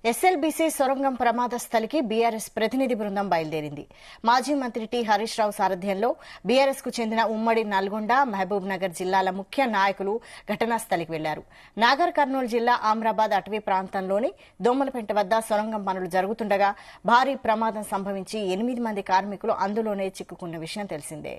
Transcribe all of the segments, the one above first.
SLBC సొరంగం ప్రమాద స్థలికి BRS ప్రతినిధి బృందం బయలుదేరింది. మాజీ మంత్రి టి హరీష్ రావు సారథ్యంలో బీఆర్ఎస్ కు చెందిన ఉమ్మడి నల్గొండ, మహబూబ్ నగర్ జిల్లాల ముఖ్య నాయకులు ఘటనా స్థలికి వెళ్లారు. నాగర్ కర్నూలు జిల్లా ఆమ్రాబాద్ అటవీ ప్రాంతంలోని దోమలపెంట వద్ద సొరంగం పనులు జరుగుతుండగా భారీ ప్రమాదం సంభవించి 8 మంది కార్మికులు అందులోనే చిక్కుకున్న విషయం తెలిసిందే.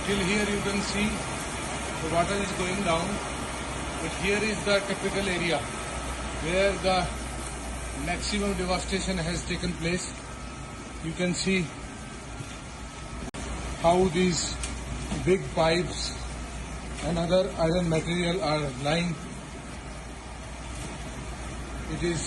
Till here you can see the water is going down, but here is the typical area where the maximum devastation has taken place. You can see how these big pipes and other iron material are lying. It is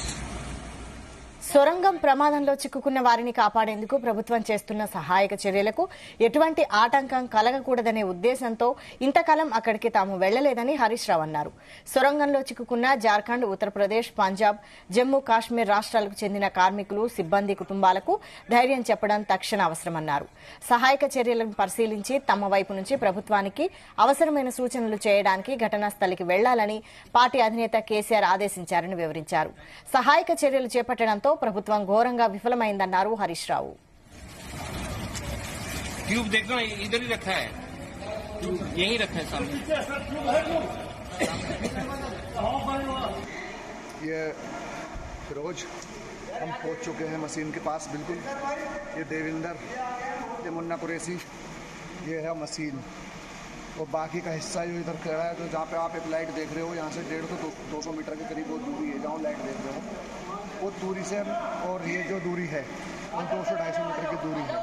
సొరంగం ప్రమాదంలో చిక్కుకున్న వారిని కాపాడేందుకు ప్రభుత్వం చేస్తున్న సహాయక చర్యలకు ఎటువంటి ఆటంకం కలగకూడదనే ఉద్దేశంతో ఇంతకాలం అక్కడికి తాము వెళ్లలేదని హరీష్ రావు అన్నారు. సొరంగంలో చిక్కుకున్న జార్ఖండ్, ఉత్తరప్రదేశ్, పంజాబ్, జమ్మూ కాశ్మీర్ రాష్ట్రాలకు చెందిన కార్మికులు, సిబ్బంది కుటుంబాలకు ధైర్యం చెప్పడం తక్షణ అవసరమన్నారు. సహాయక చర్యలను పరిశీలించి తమ వైపు నుంచి ప్రభుత్వానికి అవసరమైన సూచనలు చేయడానికి ఘటనా స్థలికి వెళ్లాలని పార్టీ అధినేత కేసీఆర్ ఆదేశించారని వివరించారు. సహాయక చర్యలు చేపట్టడంతో ప్రభుత్వం ఘోరంగా విఫలమైందన్నారు హరీష్ రావు. ट्यूब देखना इधर ही रखा है, यही रखा है सामने. ये फिरोज हम पहुंच चुके हैं मशीन के पास बिल्कुल. ये देविंदर, ये मुन्ना कुरैशी, ये है मशीन. और बाकी का हिस्सा जो इधर खड़ा है, तो जहाँ पे आप एक लाइट देख रहे हो, यहाँ से 150-200 मीटर के करीब वो दूरी है जहाँ लाइट देख रहे हो, वो दूरी से, और ये जो दूरी है वो 200-250 मीटर की दूरी है.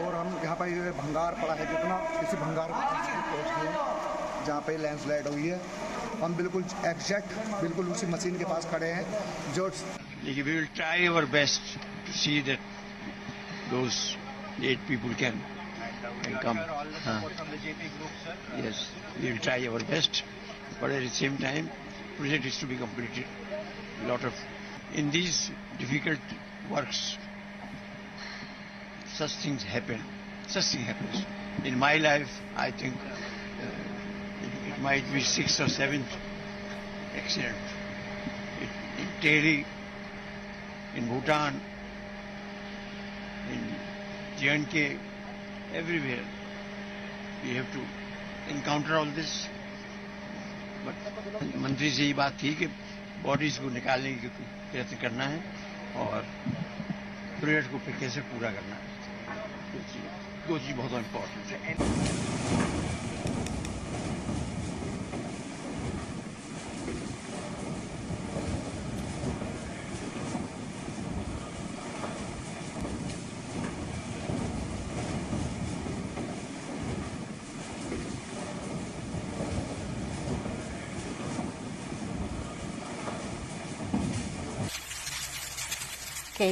और हम यहाँ पर ये भंगार पड़ा है, जितना किसी भंगार पहुँचते हैं जहाँ पे लैंडस्लाइड हुई है, हम बिल्कुल एग्जैक्ट बिल्कुल उसी मशीन के पास खड़े हैं. जो we will try our best to see that those 8 people can come. Yes, we will try our best, but at the same time, project is to be completed. A lot of in these difficult works, such things happen. Such thing happens. In my life, I think it might be 6th or 7th accident. In Tehri, in Bhutan, in J&K, everywhere we have to encounter all this. But मंत्री से ये बात थी कि bodies को निकालने की प्रयत्न करना है और प्रोजेक्ट को फिर कैसे पूरा करना है. दो चीज बहुत इम्पोर्टेंट है.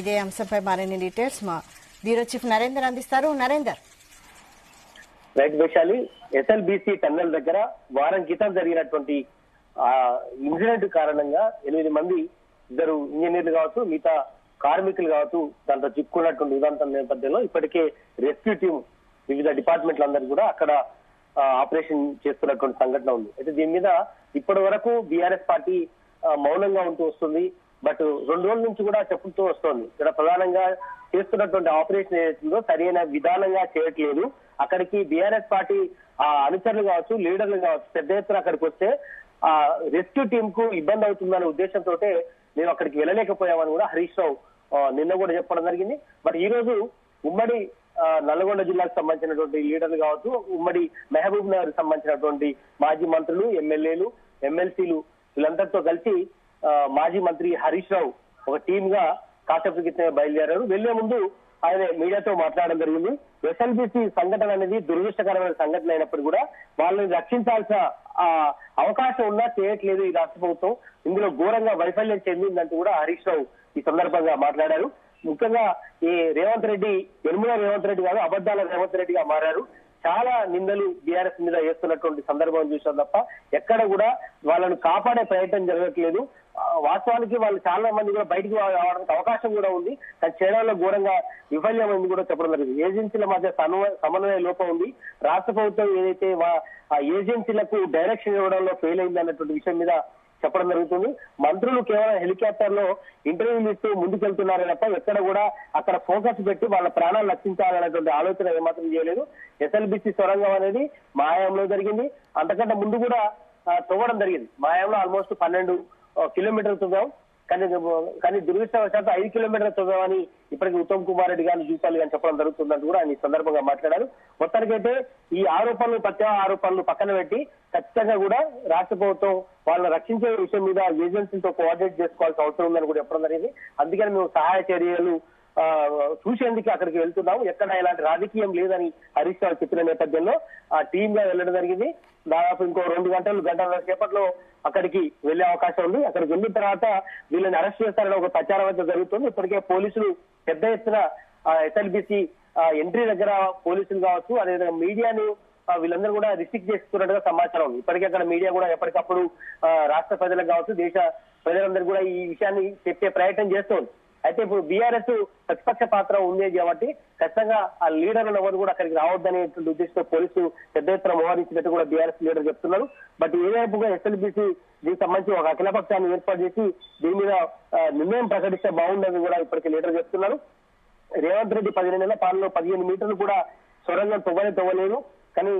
ఇదే అంశంపై మరిన్ని డీటెయిల్స్ మా బ్యూరో చీఫ్ నరేందర్ అందిస్తారు. Narender. Right Vaishali, SLBC tunnel దగ్గర వారం క్రితం జరిగినటువంటి ఇన్సిడెంట్ కారణంగా 8 మంది, 2 ఇంజనీర్లు కావచ్చు, మిగతా కార్మికులు కావచ్చు, దాంట్లో చిక్కున్నటువంటి ఉదంతం నేపథ్యంలో ఇప్పటికే రెస్క్యూ టీం వివిధ డిపార్ట్మెంట్లందరూ కూడా అక్కడ ఆపరేషన్ చేస్తున్నటువంటి సంఘటన ఉంది. అయితే దీని మీద ఇప్పటి వరకు బీఆర్ఎస్ పార్టీ మౌనంగా ఉంటూ వస్తుంది. బట్ 2 రోజుల నుంచి కూడా చెప్పుతూ వస్తోంది. ఇక్కడ ప్రధానంగా చేస్తున్నటువంటి ఆపరేషన్ ఏదైతుందో సరైన విధానంగా చేయట్లేదు. అక్కడికి బీఆర్ఎస్ పార్టీ అనుచరులు కావచ్చు, లీడర్లు కావచ్చు, పెద్ద ఎత్తున అక్కడికి వస్తే ఆ రెస్క్యూ టీం కు ఇబ్బంది అవుతుందనే ఉద్దేశంతో మేము అక్కడికి వెళ్ళలేకపోయామని కూడా హరీష్ రావు నిన్న కూడా చెప్పడం జరిగింది. బట్ ఈ రోజు ఉమ్మడి నల్గొండ జిల్లాకు సంబంధించినటువంటి లీడర్లు కావచ్చు, ఉమ్మడి మహబూబ్ నగర్ సంబంధించినటువంటి మాజీ మంత్రులు, ఎమ్మెల్యేలు, ఎమ్మెల్సీలు వీళ్ళందరితో కలిసి మాజీ మంత్రి హరీష్ రావు ఒక టీమ్ గా కాసేపు క్రితమే బయలుదేరారు. వెళ్లే ముందు ఆయన మీడియాతో మాట్లాడడం జరిగింది. ఎస్ఎల్బీసీ సంఘటన అనేది దురదృష్టకరమైన సంఘటన అయినప్పుడు కూడా వాళ్ళని రక్షించాల్సిన అవకాశం ఉన్నా చేయట్లేదు ఈ రాష్ట్ర ప్రభుత్వం. ఇందులో ఘోరంగా వైఫల్యం చెందిందంటూ కూడా హరీష్ రావు ఈ సందర్భంగా మాట్లాడారు. ముఖ్యంగా ఈ రేవంత్ రెడ్డి, యనమల రేవంత్ రెడ్డి గారు అబద్దాల రేవంత్ రెడ్డిగా మారారు. చాలా నిందలు బీఆర్ఎస్ మీద వేస్తున్నటువంటి సందర్భం చూసాం తప్ప ఎక్కడ కూడా వాళ్ళను కాపాడే ప్రయత్నం జరగట్లేదు. వాస్తవానికి వాళ్ళు చాలా మంది కూడా బయటికి రావడానికి అవకాశం కూడా ఉంది, కానీ చేయడంలో ఘోరంగా విఫల్యమైంది కూడా చెప్పడం జరిగింది. ఏజెన్సీల మధ్య సమన్వయ లోపం ఉంది. రాష్ట్ర ప్రభుత్వం ఏదైతే ఆ ఏజెన్సీలకు డైరెక్షన్ ఇవ్వడంలో ఫెయిల్ అయింది అన్నటువంటి విషయం మీద చెప్పడం జరుగుతుంది. మంత్రులు కేవలం హెలికాప్టర్ లో ఇంటర్వ్యూలు ఇస్తూ ముందుకెళ్తున్నారే తప్ప ఎక్కడ కూడా అక్కడ ఫోకస్ పెట్టి వాళ్ళ ప్రాణాలు రక్షించాలనేటువంటి ఆలోచన ఏమాత్రం చేయలేదు. ఎస్ఎల్బిసి సొరంగం అనేది మాయంలో జరిగింది, అంతకంటే ముందు కూడా తవ్వడం జరిగింది. మాయంలో ఆల్మోస్ట్ 12 కిలోమీటర్లు తవ్వాం, కానీ దురదృష్టవశాత్తు 5 కిలోమీటర్లు తవ్వామని ఇప్పటికీ ఉత్తమ్ కుమార్ రెడ్డి గారిని జూపాలి అని చెప్పడం జరుగుతుందంటూ కూడా ఆయన ఈ సందర్భంగా మాట్లాడారు. మొత్తానికైతే ఈ ఆరోపణలు ప్రత్యేక ఆరోపణలు పక్కన పెట్టి ఖచ్చితంగా కూడా రాష్ట్ర ప్రభుత్వం వాళ్ళని రక్షించే విషయం మీద ఏజెన్సీలతో కోఆర్డినేట్ చేసుకోవాల్సిన అవసరం ఉందని కూడా చెప్పడం జరిగింది. అందుకని మేము సహాయ చర్యలు చూసేందుకు అక్కడికి వెళ్తున్నాము, ఎక్కడ ఎలాంటి రాజకీయం లేదని హరీష్ రావు చెప్పిన నేపథ్యంలో ఆ టీమ్ గా వెళ్ళడం జరిగింది. దాదాపు ఇంకో 2 గంటల సేపట్లో అక్కడికి వెళ్లే అవకాశం ఉంది. అక్కడికి వెళ్ళిన తర్వాత వీళ్ళని అరెస్ట్ చేస్తారని ఒక ప్రచారం అయితే జరుగుతుంది. ఇప్పటికే పోలీసులు పెద్ద ఎత్తున ఎస్ఎల్బిసి ఎంట్రీ దగ్గర పోలీసులు కావచ్చు, అదేవిధంగా మీడియాను వీళ్ళందరూ కూడా రిస్ట్రిక్ట్ చేస్తున్నట్టుగా సమాచారం ఉంది. ఇప్పటికే అక్కడ మీడియా కూడా ఎప్పటికప్పుడు రాష్ట్ర ప్రజలకు కావచ్చు, దేశ ప్రజలందరూ కూడా ఈ విషయాన్ని చెప్పే ప్రయత్నం చేస్తోంది. అయితే ఇప్పుడు బీఆర్ఎస్ ప్రతిపక్ష పాత్ర ఉంది కాబట్టి ఖచ్చితంగా ఆ లీడర్లను ఎవరు కూడా అక్కడికి రావద్దనేటువంటి ఉద్దేశంతో పోలీసులు పెద్ద ఎత్తున మోహరించినట్టు కూడా బీఆర్ఎస్ లీడర్ చెప్తున్నారు. బట్ ఏవైపుగా ఎస్ఎల్బిసి దీనికి సంబంధించి ఒక అఖిలపక్షాన్ని ఏర్పాటు చేసి దీని మీద నిర్ణయం ప్రకటిస్తే బాగుందని కూడా ఇప్పటికే లీడర్ చెప్తున్నారు. రేవంత్ రెడ్డి 15 నెలల పాలనలో 15 మీటర్లు కూడా సొరంగం తవ్వలేదు, కానీ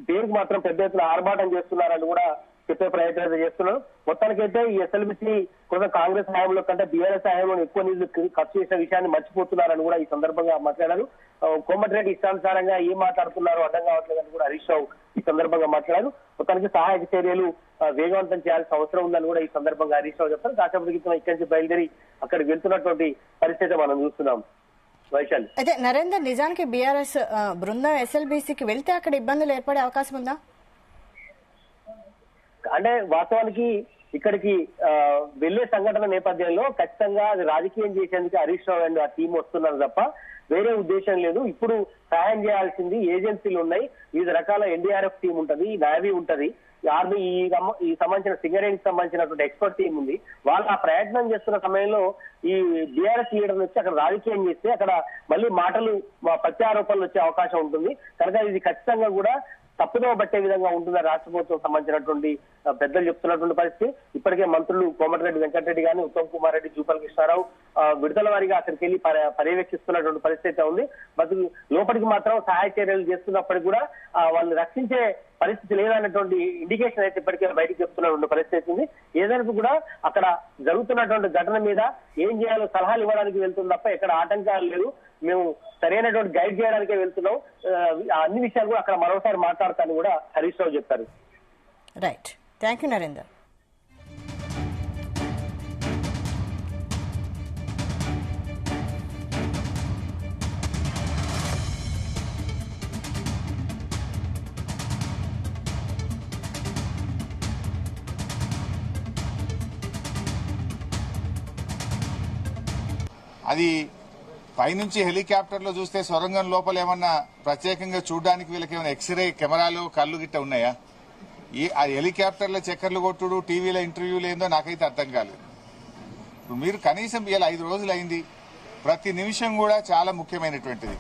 పేరుకు మాత్రం పెద్ద ఎత్తున ఆర్భాటం చేస్తున్నారని కూడా చెప్పే ప్రయత్నం చేస్తున్నారు. మొత్తానికైతే ఈ ఎస్ఎల్బిసి కొంత కాంగ్రెస్ హయాంలో కంటే బీఆర్ఎస్ హయాంలో ఎక్కువ నిధులు ఖర్చు చేసిన విషయాన్ని మర్చిపోతున్నారని కూడా ఈ సందర్భంగా మాట్లాడారు. కోమటిరెడ్డి ఇష్టానుసారంగా ఏం మాట్లాడుతున్నారో అర్థం కావట్లేదని కూడా హరీష్ రావు ఈ సందర్భంగా మాట్లాడారు. మొత్తానికి సహాయక చర్యలు వేగవంతం చేయాల్సిన అవసరం ఉందని కూడా ఈ సందర్భంగా హరీష్ రావు చెప్తారు. కాసేపటి క్రితం ఇక్కడి నుంచి బయలుదేరి అక్కడికి వెళ్తున్నటువంటి పరిస్థితి మనం చూస్తున్నాం. వైశాలి, అయితే నరేందర్, నిజానికి బీఆర్ఎస్ బృందం ఎస్ఎల్బిసికి వెళ్తే అక్కడ ఇబ్బందులు ఏర్పడే అవకాశం ఉందా? అంటే వాస్తవానికి ఇక్కడికి వెళ్లే సంఘటన నేపథ్యంలో ఖచ్చితంగా అది రాజకీయం చేసేందుకు హరీష్ రావు అండ్ ఆ టీం వస్తున్నారు తప్ప వేరే ఉద్దేశం లేదు. ఇప్పుడు సహాయం చేయాల్సింది ఏజెన్సీలు ఉన్నాయి, వివిధ రకాల ఎన్డీఆర్ఎఫ్ టీం ఉంటది, నావీ ఉంటది, ఆర్మీ ఈ సంబంధించిన సింగరేణికి సంబంధించినటువంటి ఎక్స్పర్ట్ టీం ఉంది. వాళ్ళు ఆ ప్రయత్నం చేస్తున్న సమయంలో ఈ బీఆర్ఎస్ లీడర్ వచ్చి అక్కడ రాజకీయం చేస్తే అక్కడ మళ్ళీ మాటలు ప్రత్యారోపణలు వచ్చే అవకాశం ఉంటుంది. కనుక ఇది ఖచ్చితంగా కూడా తప్పుదో పట్టే విధంగా ఉంటుందని రాష్ట్ర ప్రభుత్వం సంబంధించినటువంటి పెద్దలు చెప్తున్నటువంటి పరిస్థితి. ఇప్పటికే మంత్రులు కోమటిరెడ్డి వెంకటరెడ్డి గాని, ఉత్తమ్ కుమార్ రెడ్డి, జూపల్లి కృష్ణారావు విడుదల వారీగా అక్కడికి వెళ్లి పర్యవేక్షిస్తున్నటువంటి పరిస్థితి ఉంది. బట్ లోపలికి మాత్రం సహాయ చర్యలు చేస్తున్నప్పటికీ కూడా వాళ్ళని రక్షించే పరిస్థితి లేదన్నటువంటి ఇండికేషన్ అయితే ఇప్పటికే బయటకు చెప్తున్నటువంటి పరిస్థితి ఉంది. ఏదైనా కూడా అక్కడ జరుగుతున్నటువంటి ఘటన మీద ఏం చేయాలో సలహాలు ఇవ్వడానికి వెళ్తుంది తప్ప ఎక్కడ ఆటంకాలు లేదు, మేము సరైనటువంటి గైడ్ చేయడానికే వెళ్తున్నాం, అన్ని విషయాలు కూడా అక్కడ మరోసారి మాట్లాడతానని కూడా హరీష్ రావు చెప్పారు. Right, thank you Narender. అది పైనుంచి హెలికాప్టర్ లో చూస్తే సొరంగం లోపల ఏమన్నా ప్రత్యేకంగా చూడడానికి వీళ్ళకి ఏమైనా ఎక్స్రే కెమెరాలు కళ్ళు గిట్ట ఉన్నాయా? ఆ హెలికాప్టర్ల చక్కర్లు కొట్టుడు, టీవీలో ఇంటర్వ్యూలు ఏందో నాకైతే అర్థం కాలేదు. ఇప్పుడు మీరు కనీసం ఇలా 5 రోజులు అయింది, ప్రతి నిమిషం కూడా చాలా ముఖ్యమైనటువంటిది.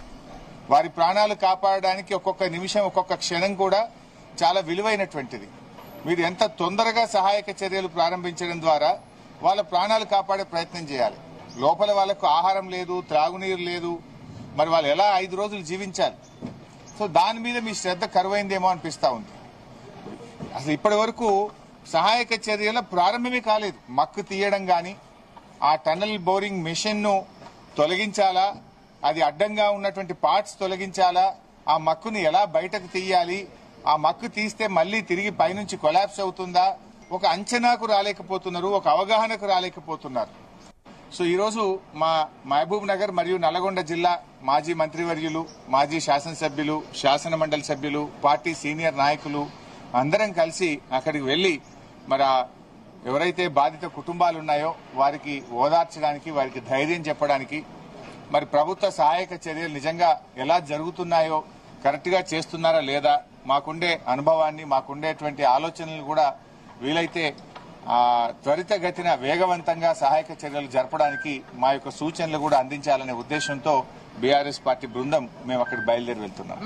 వారి ప్రాణాలు కాపాడడానికి ఒక్కొక్క నిమిషం, ఒక్కొక్క క్షణం కూడా చాలా విలువైనటువంటిది. మీరు ఎంత తొందరగా సహాయక చర్యలు ప్రారంభించడం ద్వారా వాళ్ళ ప్రాణాలు కాపాడే ప్రయత్నం చేయాలి. లోపల వాళ్ళకు ఆహారం లేదు, త్రాగునీరు లేదు, మరి వాళ్ళు ఎలా 5 రోజులు జీవించాలి? సో దాని మీద మీ శ్రద్ధ కరువైందేమో అనిపిస్తా ఉంది. అసలు ఇప్పటి వరకు సహాయక చర్యల ప్రారంభమే కాలేదు. మక్కు తీయడం గాని, ఆ టన్నల్ బోరింగ్ మెషిన్ ను తొలగించాలా, అది అడ్డంగా ఉన్నటువంటి పార్ట్స్ తొలగించాలా, ఆ మక్కుని ఎలా బయటకు తీయాలి, ఆ మక్కు తీస్తే మళ్లీ తిరిగి పైనుంచి కొలాప్స్ అవుతుందా, ఒక అంచనాకు రాలేకపోతున్నారు, ఒక అవగాహనకు రాలేకపోతున్నారు. సో ఈరోజు మా మహబూబ్ నగర్ మరియు నల్గొండ జిల్లా మాజీ మంత్రివర్యులు, మాజీ శాసనసభ్యులు, శాసన మండలి సభ్యులు, పార్టీ సీనియర్ నాయకులు అందరం కలిసి అక్కడికి వెళ్లి మరి ఎవరైతే బాధిత కుటుంబాలు ఉన్నాయో వారికి ఓదార్చడానికి, వారికి ధైర్యం చెప్పడానికి, మరి ప్రభుత్వ సహాయక చర్యలు నిజంగా ఎలా జరుగుతున్నాయో కరెక్ట్ గా చేస్తున్నారా లేదా, మాకుండే అనుభవాన్ని మాకుండేటువంటి ఆలోచనలు కూడా వీలైతే త్వరితగతిన వేగవంతంగా సహాయక చర్యలు జరపడానికి మా యొక్క సూచనలు కూడా అందించాలనే ఉద్దేశంతో బీఆర్ఎస్ పార్టీ బృందం మేము అక్కడ బయలుదేరి వెళ్తున్నాం.